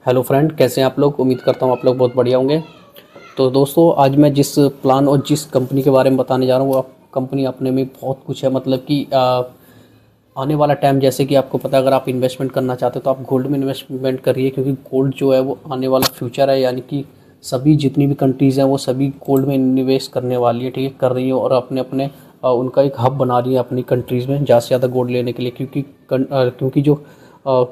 Hello friend, कैसे हैं आप लोग। उम्मीद करता हूँ आप लोग बहुत बढ़िया होंगे। तो दोस्तों, आज मैं जिस प्लान और जिस कंपनी के बारे में बताने जा रहा हूँ वो कंपनी अपने में बहुत कुछ है। मतलब कि आने वाला टाइम, जैसे कि आपको पता है, अगर आप इन्वेस्टमेंट करना चाहते हो तो आप गोल्ड में इन्वेस्टमेंट करिए, क्योंकि गोल्ड जो है वो आने वाला फ्यूचर है। यानी कि सभी जितनी भी कंट्रीज़ हैं वो सभी गोल्ड में निवेश करने वाली है, ठीक है, कर रही है, और अपने अपने उनका एक हब बना रही है अपनी कंट्रीज़ में ज़्यादा से ज़्यादा गोल्ड लेने के लिए। क्योंकि अ,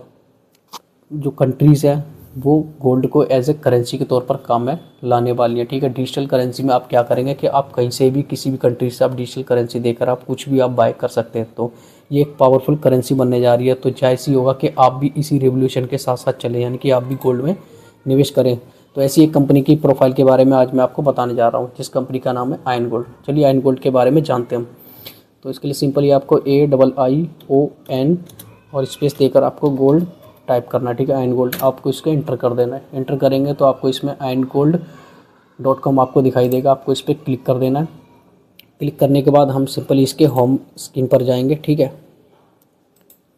जो कंट्रीज़ है वो गोल्ड को एज ए करेंसी के तौर पर काम में लाने वाली है, ठीक है। डिजिटल करेंसी में आप क्या करेंगे कि आप कहीं से भी किसी भी कंट्री से आप डिजिटल करेंसी देकर आप कुछ भी आप बाय कर सकते हैं। तो ये एक पावरफुल करेंसी बनने जा रही है। तो जाहिर सी होगा कि आप भी इसी रेवोल्यूशन के साथ साथ चलें, यानी कि आप भी गोल्ड में निवेश करें। तो ऐसी एक कंपनी की प्रोफाइल के बारे में आज मैं आपको बताने जा रहा हूँ, जिस कंपनी का नाम है आयन गोल्ड। चलिए आयन गोल्ड के बारे में जानते हैं हम। तो इसके लिए सिंपली आपको AIION और स्पेस देकर आपको गोल्ड टाइप करना है, ठीक है। आयन गोल्ड आपको इसको इंटर कर देना है। इंटर करेंगे तो आपको इसमें irongold.com आपको दिखाई देगा। आपको इस पर क्लिक कर देना है। क्लिक करने के बाद हम सिंपली इसके होम स्क्रीन पर जाएंगे, ठीक है।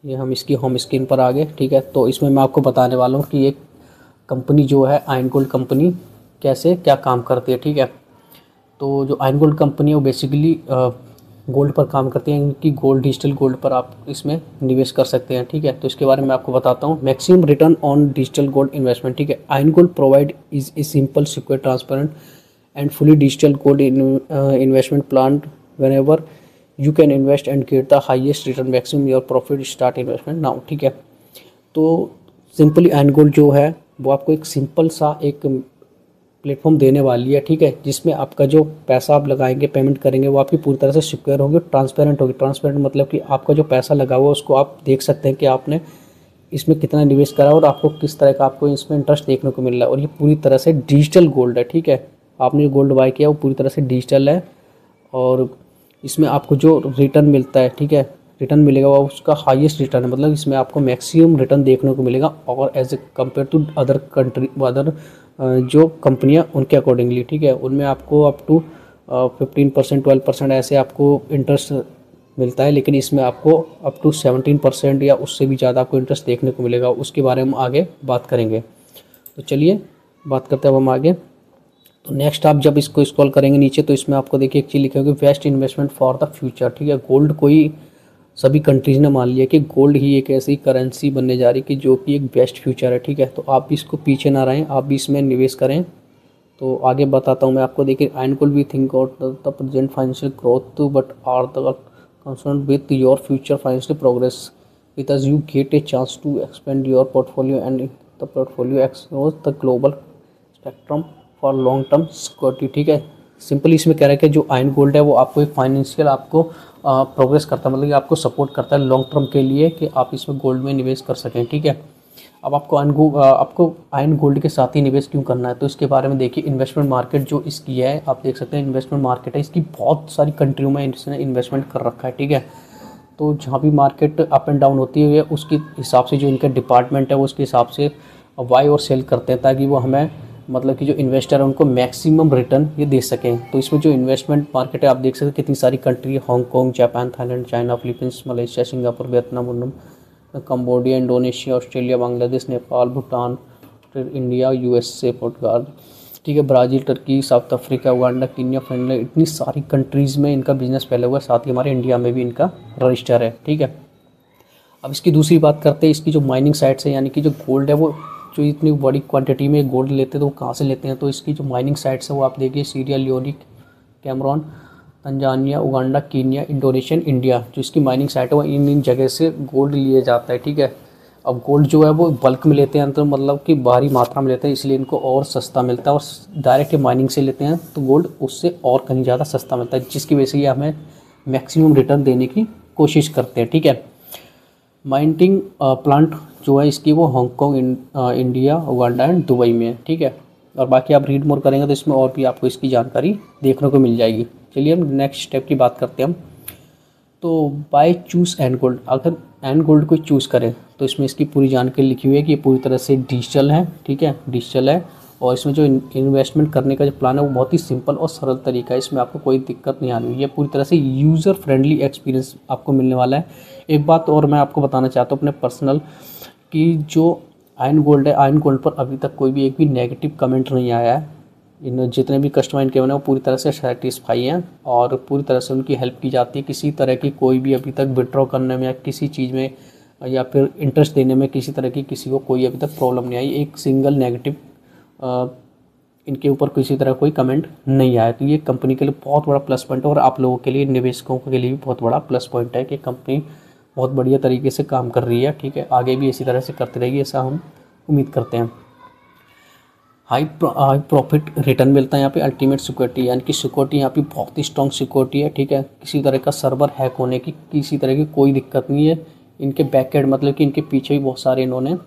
ये हम इसकी होम स्क्रीन पर आ गए, ठीक है। तो इसमें मैं आपको बताने वाला हूँ कि ये कंपनी जो है आयन गोल्ड कंपनी कैसे क्या काम करती है, ठीक है। तो जो आयन गोल्ड कंपनी है वो बेसिकली गोल्ड पर काम करती है, कि गोल्ड, डिजिटल गोल्ड पर आप इसमें निवेश कर सकते हैं, ठीक है। तो इसके बारे में आपको बताता हूँ। Maximum return on digital gold investment, ठीक है। Ion gold provide is a simple, secure, transparent and fully digital gold investment plan when ever you can invest and get the highest return, maximum your profit, start investment now, ठीक है। तो simply ion gold जो है वो आपको एक simple सा एक प्लेटफॉर्म देने वाली है, ठीक है, जिसमें आपका जो पैसा आप लगाएंगे, पेमेंट करेंगे, वो आपकी पूरी तरह से सिक्योर होगी, ट्रांसपेरेंट होगी। ट्रांसपेरेंट मतलब कि आपका जो पैसा लगा हुआ है उसको आप देख सकते हैं कि आपने इसमें कितना निवेश करा और आपको किस तरह का आपको इसमें इंटरेस्ट देखने को मिल रहा है। और ये पूरी तरह से डिजिटल गोल्ड है, ठीक है। आपने जो गोल्ड बाय किया वो पूरी तरह से डिजिटल है, और इसमें आपको जो रिटर्न मिलता है, ठीक है, रिटर्न मिलेगा वो उसका हाईएस्ट रिटर्न है। मतलब इसमें आपको मैक्सिमम रिटर्न देखने को मिलेगा, और as a compare to other country, other जो कंपनियां उनके अकॉर्डिंगली, ठीक है, उनमें आपको अप टू 15%, 12% ऐसे आपको इंटरेस्ट मिलता है। लेकिन इसमें आपको अप टू 17% या उससे भी ज़्यादा आपको इंटरेस्ट देखने को मिलेगा। उसके बारे में आगे बात करेंगे। तो चलिए बात करते हैं अब हम आगे। तो नेक्स्ट आप जब इसको स्क्रॉल करेंगे नीचे तो इसमें आपको देखिए एक चीज़ लिखा होगी, best investment for the future, ठीक है। गोल्ड कोई सभी कंट्रीज़ ने मान लिया कि गोल्ड ही एक ऐसी करेंसी बनने जा रही कि जो कि एक बेस्ट फ्यूचर है, ठीक है। तो आप भी इसको पीछे ना रहें, आप भी इसमें निवेश करें। तो आगे बताता हूँ मैं आपको। देखिए, Ion Gold we think out the present financial growth but are the concern with your future financial progress with us you get a chance to expand your portfolio and the portfolio explore the global spectrum for long term security, ठीक है। Simply इसमें कह रहा है कि जो ion gold है वो आपको एक फाइनेंशियल आपको प्रोग्रेस करता है, मतलब कि आपको सपोर्ट करता है लॉन्ग टर्म के लिए कि आप इसमें गोल्ड में निवेश कर सकें, ठीक है। अब आपको आयन गोल्ड के साथ ही निवेश क्यों करना है, तो इसके बारे में देखिए। इन्वेस्टमेंट मार्केट जो इसकी है, आप देख सकते हैं, इन्वेस्टमेंट मार्केट है इसकी, बहुत सारी कंट्रियों में इसने इन्वेस्टमेंट कर रखा है, ठीक है। तो जहाँ भी मार्केट अप एंड डाउन होती है उसके हिसाब से जो इनका डिपार्टमेंट है वो उसके हिसाब से बाय और सेल करते हैं, ताकि वो हमें, मतलब कि जो इन्वेस्टर है उनको मैक्सिमम रिटर्न ये दे सकें। तो इसमें जो इन्वेस्टमेंट मार्केट है आप देख सकते हैं कितनी सारी कंट्री है, Hong Kong, Japan, Thailand, China, Philippines, Malaysia, Singapore, Vietnam, Cambodia, Indonesia, Australia, Bangladesh, Nepal, Bhutan, फिर इंडिया, USA, पुर्तगाल, ठीक है, Brazil, Turkey, south Africa, Uganda, Kenya, Finland, इतनी सारी कंट्रीज़ में इनका बिजनेस फैला हुआ है। साथ ही हमारे इंडिया में भी इनका रजिस्टर है, ठीक है। अब इसकी दूसरी बात करते हैं, इसकी जो माइनिंग साइट्स है, यानी कि जो गोल्ड है वो जो इतनी बड़ी क्वांटिटी में गोल्ड लेते हैं तो वो कहाँ से लेते हैं। तो इसकी जो माइनिंग साइट्स है वो आप देखिए, Sierra Leone, Cameroon, Tanzania, Uganda, Kenya, Indonesia, India, जो इसकी माइनिंग साइट है वो इन जगह से गोल्ड लिए जाता है, ठीक है। अब गोल्ड जो है वो बल्क में लेते हैं, तो मतलब कि भारी मात्रा में लेते हैं, इसलिए इनको और सस्ता मिलता है। और डायरेक्ट माइनिंग से लेते हैं तो गोल्ड उससे और कहीं ज़्यादा सस्ता मिलता है, जिसकी वजह से ये हमें मैक्सिमम रिटर्न देने की कोशिश करते हैं, ठीक है। माइनिंग प्लांट जो है इसकी वो Hong Kong, India, Uganda and Dubai में है, ठीक है। और बाकी आप रीड मोर करेंगे तो इसमें और भी आपको इसकी जानकारी देखने को मिल जाएगी। चलिए हम नेक्स्ट स्टेप की बात करते हैं हम। तो बाय चूज़ एंड गोल्ड, अगर एंड गोल्ड को चूज़ करें तो इसमें इसकी पूरी जानकारी लिखी हुई है कि ये पूरी तरह से डिजिटल है, ठीक है, डिजिटल है। और इसमें जो इन्वेस्टमेंट करने का जो प्लान है वो बहुत ही सिंपल और सरल तरीका है, इसमें आपको कोई दिक्कत नहीं आनी है। ये पूरी तरह से यूज़र फ्रेंडली एक्सपीरियंस आपको मिलने वाला है। एक बात और मैं आपको बताना चाहता हूँ अपने पर्सनल, कि जो आयन गोल्ड है, आयन गोल्ड पर अभी तक कोई भी एक भी नेगेटिव कमेंट नहीं आया है। इन जितने भी कस्टमर इनके बने वो पूरी तरह से सेटिस्फाई हैं और पूरी तरह से उनकी हेल्प की जाती है। किसी तरह की कोई भी अभी तक विड्रॉ करने में या किसी चीज़ में या फिर इंटरेस्ट देने में किसी तरह की किसी को कोई अभी तक प्रॉब्लम नहीं आई। एक सिंगल नेगेटिव इनके ऊपर किसी तरह कोई कमेंट नहीं आया। तो ये कंपनी के लिए बहुत बड़ा प्लस पॉइंट है और आप लोगों के लिए, निवेशकों के लिए भी बहुत बड़ा प्लस पॉइंट है कि कंपनी बहुत बढ़िया तरीके से काम कर रही है। ठीक है, आगे भी इसी तरह से करती रहेगी, ऐसा हम उम्मीद करते हैं। हाई प्रॉफिट रिटर्न मिलता है यहाँ पे। अल्टीमेट सिक्योरिटी यानी कि सिक्योरिटी यहाँ पे बहुत ही स्ट्रॉन्ग सिक्योरिटी है। ठीक है, किसी तरह का सर्वर हैक होने की किसी तरह की कोई दिक्कत नहीं है। इनके बैकएंड मतलब कि इनके पीछे भी बहुत सारे इन्होंने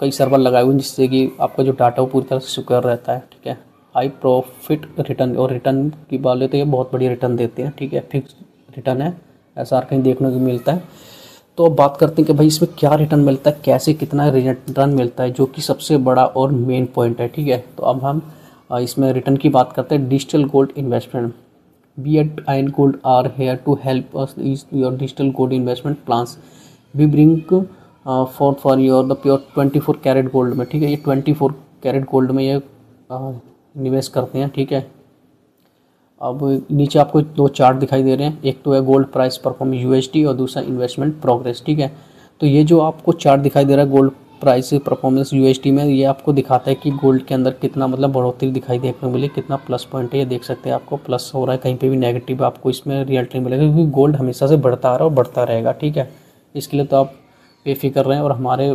कई सर्वर लगाए हुए हैं जिससे कि आपका जो डाटा वो पूरी तरह से सिक्योर रहता है। ठीक है, हाई प्रॉफिट रिटर्न, और रिटर्न की बात लेते हैं बहुत बढ़िया रिटर्न देते हैं। ठीक है, फिक्स रिटर्न है, ऐसा हर कहीं देखने को मिलता है। तो अब बात करते हैं कि भाई इसमें क्या रिटर्न मिलता है, कैसे कितना रिटर्न मिलता है, जो कि सबसे बड़ा और मेन पॉइंट है। ठीक है, तो अब हम इसमें रिटर्न की बात करते हैं। Digital gold investment, be at Ion Gold are here to help us is your digital gold investment plans we bring for your the pure 24 carat gold में। ठीक है, ये 24 कैरेट गोल्ड में ये निवेश करते हैं। ठीक है, अब नीचे आपको दो चार्ट दिखाई दे रहे हैं, एक तो है गोल्ड प्राइस परफॉर्मेंस यूएसडी और दूसरा इन्वेस्टमेंट प्रोग्रेस। ठीक है, तो ये जो आपको चार्ट दिखाई दे रहा है गोल्ड प्राइस परफॉर्मेंस यूएसडी में, ये आपको दिखाता है कि गोल्ड के अंदर कितना मतलब बढ़ोतरी दिखाई देखने को मिली, कितना प्लस पॉइंट है। ये देख सकते हैं आपको प्लस हो रहा है, कहीं पे भी नेगेटिव आपको इसमें रिजल्ट नहीं मिलेगा क्योंकि गोल्ड हमेशा से बढ़ता आ रहा है और बढ़ता रहेगा। ठीक है, इसके लिए तो आप बेफिक्र रहें। और हमारे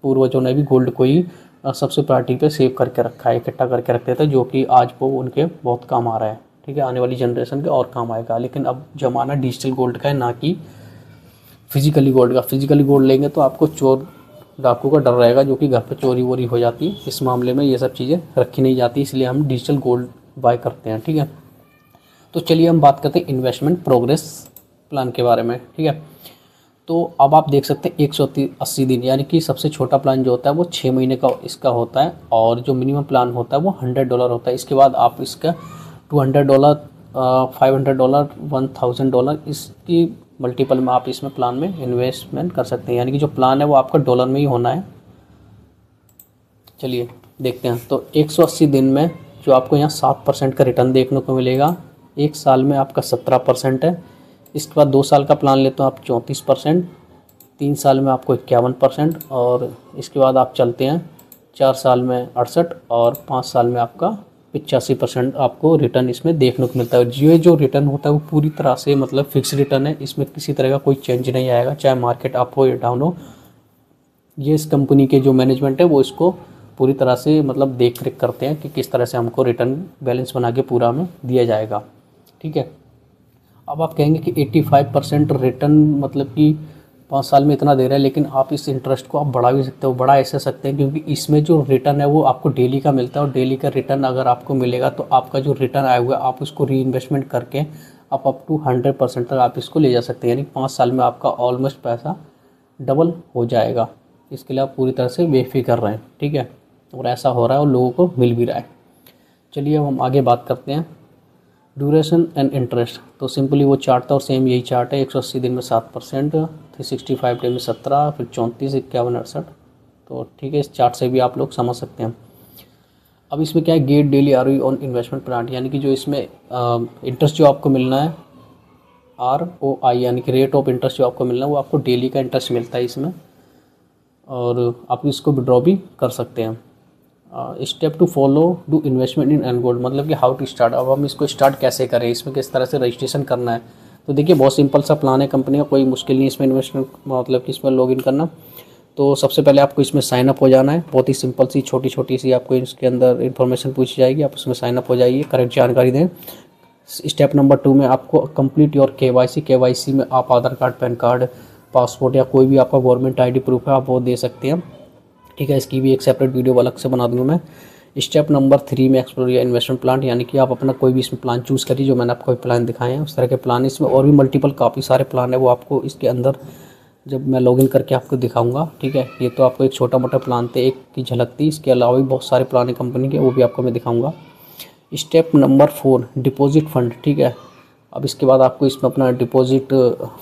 पूर्वजों ने भी गोल्ड को ही सबसे प्रायोरिटी पे सेव करके रखा है, इकट्ठा करके रखते थे, जो कि आज वो उनके बहुत काम आ रहा है। ठीक है, आने वाली जनरेशन के और काम आएगा। लेकिन अब ज़माना डिजिटल गोल्ड का है, ना कि फिजिकली गोल्ड का। फिजिकली गोल्ड लेंगे तो आपको चोर डाकू का डर रहेगा, जो कि घर पे चोरी वोरी हो जाती है। इस मामले में ये सब चीज़ें रखी नहीं जाती, इसलिए हम डिजिटल गोल्ड बाय करते हैं। ठीक है, तो चलिए हम बात करते हैं इन्वेस्टमेंट प्रोग्रेस प्लान के बारे में। ठीक है, तो अब आप देख सकते हैं 180 दिन, यानी कि सबसे छोटा प्लान जो होता है वो 6 महीने का इसका होता है, और जो मिनिमम प्लान होता है वो $100 होता है। इसके बाद आप इसका $200, $500, $1000 इसकी मल्टीपल में आप इसमें प्लान में इन्वेस्टमेंट कर सकते हैं। यानी कि जो प्लान है वो आपका डॉलर में ही होना है। चलिए देखते हैं। तो 180 दिन में जो आपको यहाँ 7% का रिटर्न देखने को मिलेगा, एक साल में आपका 17% है। इसके बाद 2 साल का प्लान लेते हो आप 34%, 3 साल में आपको 51%, और इसके बाद आप चलते हैं 4 साल में 68 और 5 साल में आपका 85% आपको रिटर्न इसमें देखने को मिलता है। ये जो रिटर्न होता है वो पूरी तरह से मतलब फिक्स रिटर्न है, इसमें किसी तरह का कोई चेंज नहीं आएगा, चाहे मार्केट अप हो या डाउन हो। ये इस कंपनी के जो मैनेजमेंट है वो इसको पूरी तरह से मतलब देख रेख करते हैं कि किस तरह से हमको रिटर्न बैलेंस बना के पूरा में दिया जाएगा। ठीक है, अब आप कहेंगे कि 85% रिटर्न मतलब कि 5 साल में इतना दे रहा है, लेकिन आप इस इंटरेस्ट को आप बढ़ा भी सकते हो। बढ़ा ऐसे सकते हैं क्योंकि इसमें जो रिटर्न है वो आपको डेली का मिलता है, और डेली का रिटर्न अगर आपको मिलेगा तो आपका जो रिटर्न आया हुआ है आप उसको री इन्वेस्टमेंट करके आप अप टू 100% तक आप इसको ले जा सकते हैं। यानी 5 साल में आपका ऑलमोस्ट पैसा डबल हो जाएगा। इसके लिए आप पूरी तरह से बेफिक्र रहें। ठीक है, और ऐसा हो रहा है और लोगों को मिल भी रहा है। चलिए अब हम आगे बात करते हैं ड्यूरेशन एंड इंटरेस्ट। तो सिंपली वो चार्ट था और सेम यही चार्ट है। 180 दिन में 7%, 365 डे में 17, फिर 34, 51, 68। तो ठीक है, इस चार्ट से भी आप लोग समझ सकते हैं। अब इसमें क्या है, gate daily ROE on investment plan, यानी कि जो इसमें इंटरेस्ट जो आपको मिलना है ROI, यानी कि रेट ऑफ इंटरेस्ट जो आपको मिलना है वो आपको डेली का इंटरेस्ट मिलता है इसमें, और आप इसको विड्रॉ भी कर सकते हैं। Step to follow do investment in Ion Gold, मतलब कि हाउ टू स्टार्ट। अब हम इसको स्टार्ट कैसे करें, इसमें किस तरह से रजिस्ट्रेशन करना है। तो देखिए बहुत सिंपल सा प्लान है कंपनी का, कोई मुश्किल नहीं इसमें इन्वेस्टमेंट मतलब कि इसमें लॉगिन करना। तो सबसे पहले आपको इसमें साइन अप हो जाना है। बहुत ही सिंपल सी छोटी सी आपको इसके अंदर इन्फॉर्मेशन पूछी जाएगी, आप उसमें साइन अप हो जाइए, करेक्ट जानकारी दें। स्टेप नंबर 2 में आपको कंप्लीट योर KYC में आप आधार कार्ड, पैन कार्ड, पासपोर्ट या कोई भी आपका गवर्नमेंट ID प्रूफ है आप वो दे सकते हैं। ठीक है, इसकी भी एक सेपरेट वीडियो अलग से बना दूंगा मैं। स्टेप नंबर 3 में एक्सप्लोर या इन्वेस्टमेंट प्लान, यानी कि आप अपना कोई भी इसमें प्लान चूज़ करिए, जो मैंने आपको प्लान दिखाए हैं उस तरह के प्लान। इसमें और भी मल्टीपल काफ़ी सारे प्लान है, वो आपको इसके अंदर जब मैं लॉगिन करके आपको दिखाऊंगा। ठीक है, ये तो आपको एक छोटा मोटा प्लान थे, एक की झलक थी, इसके अलावा भी बहुत सारे प्लान है कंपनी के, वो भी आपको मैं दिखाऊँगा। Step number 4 deposit fund. ठीक है, अब इसके बाद आपको इसमें अपना डिपॉजिट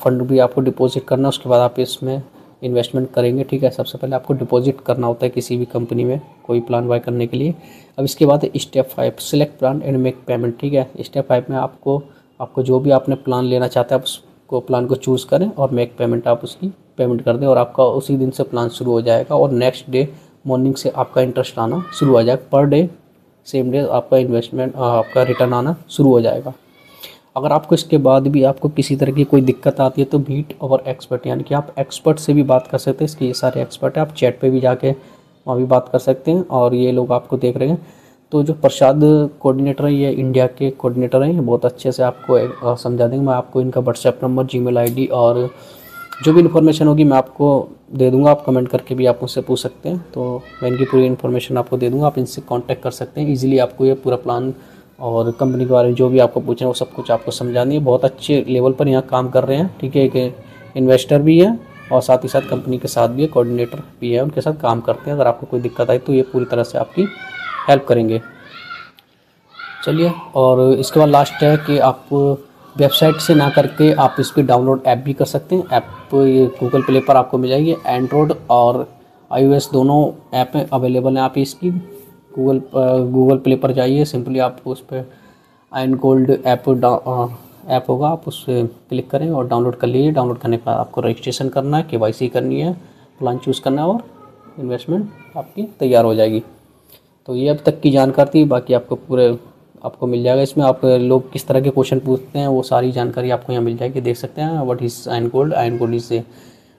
फंड भी आपको डिपॉजिट करना है। उसके बाद आप इसमें इन्वेस्टमेंट करेंगे, ठीक है। सबसे पहले आपको डिपॉजिट करना होता है किसी भी कंपनी में कोई प्लान बाय करने के लिए। अब इसके बाद step 5 select plan and make payment, ठीक है। स्टेप 5 में आपको जो भी आपने प्लान लेना चाहते हैं आप उसको प्लान को चूज़ करें और मेक पेमेंट, आप उसकी पेमेंट कर दें और आपका उसी दिन से प्लान शुरू हो जाएगा और नेक्स्ट डे मॉर्निंग से आपका इंटरेस्ट आना शुरू हो जाएगा। पर डे सेम डे आपका इन्वेस्टमेंट आपका रिटर्न आना शुरू हो जाएगा। अगर आपको इसके बाद भी आपको किसी तरह की कोई दिक्कत आती है तो मीट और एक्सपर्ट, यानी कि आप एक्सपर्ट से भी बात कर सकते हैं। इसके ये सारे एक्सपर्ट हैं, आप चैट पे भी जाके वहाँ भी बात कर सकते हैं और ये लोग आपको देख रहे हैं। तो जो प्रसाद कोऑर्डिनेटर है, ये इंडिया के कोऑर्डिनेटर हैं, ये बहुत अच्छे से आपको समझा देंगे। मैं आपको इनका व्हाट्सएप नंबर, जीमेल आईडी और जो भी इन्फॉर्मेशन होगी मैं आपको दे दूंगा। आप कमेंट करके भी आप मुझसे पूछ सकते हैं, तो मैं इनकी पूरी इन्फॉर्मेशन आपको दे दूंगा। आप इनसे कांटेक्ट कर सकते हैं ईजिली। आपको ये पूरा प्लान और कंपनी के बारे में जो भी आपको पूछना है वो सब कुछ आपको समझानी है। बहुत अच्छे लेवल पर यहाँ काम कर रहे हैं, ठीक है। एक इन्वेस्टर भी है और साथ ही साथ कंपनी के साथ भी है, कोऑर्डिनेटर भी है, उनके साथ काम करते हैं। अगर आपको कोई दिक्कत आई तो ये पूरी तरह से आपकी हेल्प करेंगे। चलिए, और इसके बाद लास्ट है कि आप वेबसाइट से ना करके आप इस पर डाउनलोड ऐप भी कर सकते हैं। ऐप ये गूगल प्ले पर आपको मिल जाएगी। एंड्रॉयड और iOS दोनों ऐप अवेलेबल हैं। आप इसकी गूगल प्ले पर जाइए, सिंपली आप उस पर आयन गोल्ड ऐप होगा, आप उस पर क्लिक करें और डाउनलोड कर लीजिए। डाउनलोड करने के बाद आपको रजिस्ट्रेशन करना है, KYC करनी है, प्लान चूज़ करना है और इन्वेस्टमेंट आपकी तैयार हो जाएगी। तो ये अब तक की जानकारी थी, बाकी आपको मिल जाएगा। इसमें आप लोग किस तरह के क्वेश्चन पूछते हैं वो सारी जानकारी आपको यहाँ मिल जाएगी, देख सकते हैं। What is ion gold? Ion gold is a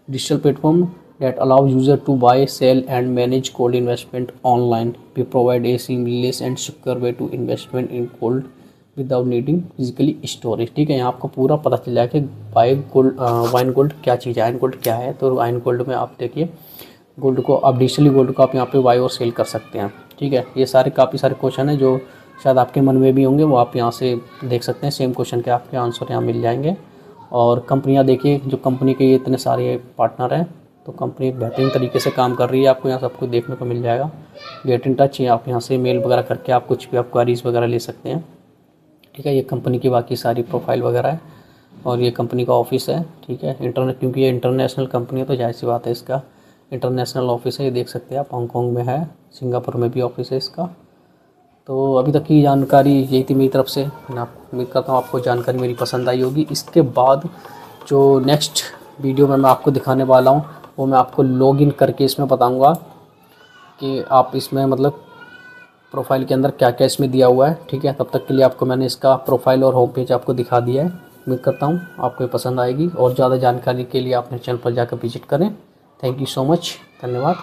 digital platform that allows user to buy, sell and manage gold investment online. We provide a seamless and secure way to investment in gold without needing physically storage, ठीक है। यहाँ आपको पूरा पता चल जाएगा कि wine gold क्या चीज़ है, आयन गोल्ड क्या है। तो आयन गोल्ड में आप देखिए गोल्ड को आप डिजिटली गोल्ड को आप यहाँ पे बाय और सेल कर सकते हैं, ठीक है। ये काफ़ी सारे क्वेश्चन हैं जो शायद आपके मन में भी होंगे, वो आप यहाँ से देख सकते हैं। सेम क्वेश्चन के आपके आंसर यहाँ मिल जाएंगे। और कंपनियाँ देखिए, जो कंपनी के ये इतने सारे पार्टनर हैं, तो कंपनी एक बेहतरीन तरीके से काम कर रही है। आपको यहाँ सब कुछ देखने को मिल जाएगा। गेट इन टच, आप यहाँ से मेल वगैरह करके आप कुछ भी आप क्वारीज वगैरह ले सकते हैं, ठीक है। ये कंपनी की बाकी सारी प्रोफाइल वगैरह है और ये कंपनी का ऑफिस है, ठीक है। क्योंकि ये इंटरनेशनल कंपनी है तो जाहिर सी बात है इसका इंटरनेशनल ऑफिस है। ये देख सकते हैं आप, हांगकॉन्ग में है, सिंगापुर में भी ऑफिस है इसका। तो अभी तक की जानकारी यही थी मेरी तरफ से। मैं उम्मीद करता हूँ आपको जानकारी मेरी पसंद आई होगी। इसके बाद जो नेक्स्ट वीडियो में मैं आपको दिखाने वाला हूँ वो मैं आपको लॉगिन करके इसमें बताऊंगा कि आप इसमें मतलब प्रोफाइल के अंदर क्या क्या इसमें दिया हुआ है, ठीक है। तब तक के लिए आपको मैंने इसका प्रोफाइल और होम पेज आपको दिखा दिया है। उम्मीद करता हूँ आपको ये पसंद आएगी और ज़्यादा जानकारी के लिए अपने चैनल पर जाकर विजिट करें। थैंक यू सो मच, धन्यवाद।